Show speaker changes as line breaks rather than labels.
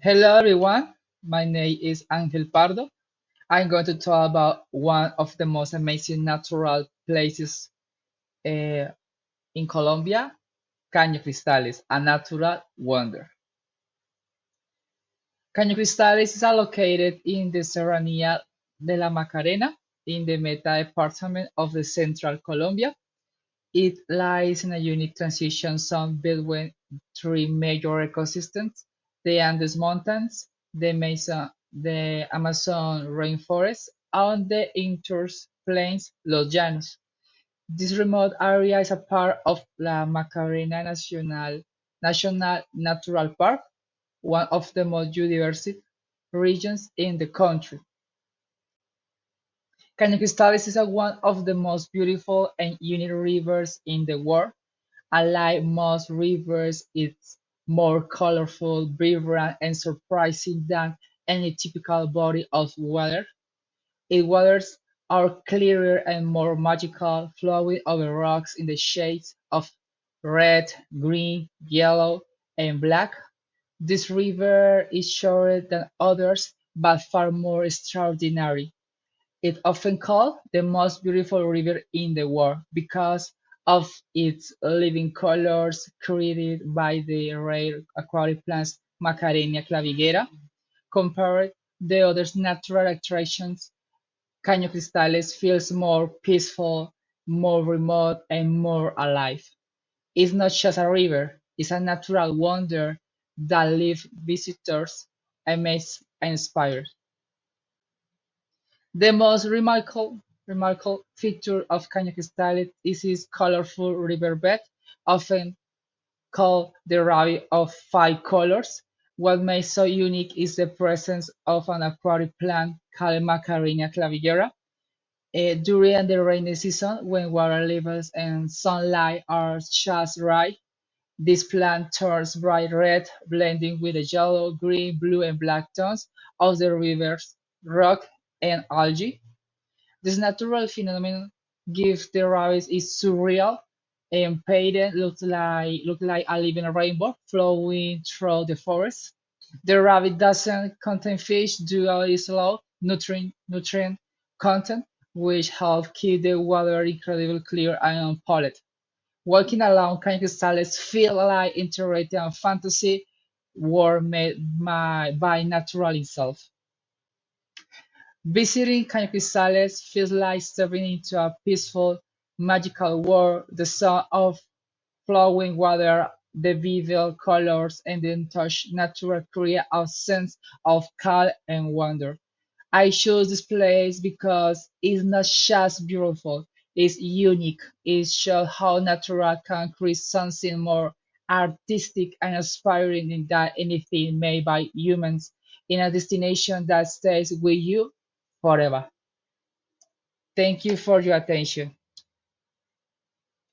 Hello everyone, my name is Angel Pardo. I'm going to talk about one of the most amazing natural places uh, in Colombia, Caño Cristales, a natural wonder. Caño Cristales is located in the Serranía de la Macarena in the Meta department of the central Colombia. It lies in a unique transition zone between three major ecosystems: the Andes Mountains, the Amazon rainforest, and the Interior Plains, Los Llanos. This remote area is a part of La Macarena National Natural Park, one of the most diverse regions in the country. Caño Cristales is one of the most beautiful and unique rivers in the world. Unlike most rivers, it's more colorful, vibrant, and surprising than any typical body of water. Its waters are clearer and more magical, flowing over rocks in the shades of red, green, yellow, and black. This river is shorter than others, but far more extraordinary. It's often called the most beautiful river in the world because of its living colors created by the rare aquatic plant Macarenia clavigera. Compared to other natural attractions, Caño Cristales feels more peaceful, more remote, and more alive. It's not just a river, it's a natural wonder that leaves visitors amazed and inspired. The most remarkable feature of Caño Cristales is its colorful riverbed, often called the Rabbit of Five Colors. What makes so unique is the presence of an aquatic plant called Macarenia clavigera. During the rainy season, when water levels and sunlight are just right, this plant turns bright red, blending with the yellow, green, blue, and black tones of the river's rock and algae. This natural phenomenon gives the rabbit its surreal and painted look like a living rainbow flowing through the forest. The rabbit doesn't contain fish due to its low nutrient content, which help keep the water incredibly clear and unpolluted. Walking along Caño feel like entering a fantasy world by natural itself. Visiting Caño feels like stepping into a peaceful, magical world. The sound of flowing water, the vivid colors, and the untouched nature create a sense of calm and wonder. I chose this place because it's not just beautiful, it's unique. It shows how natural can create something more artistic and inspiring than anything made by humans in a destination that stays with you forever. Thank you for your attention.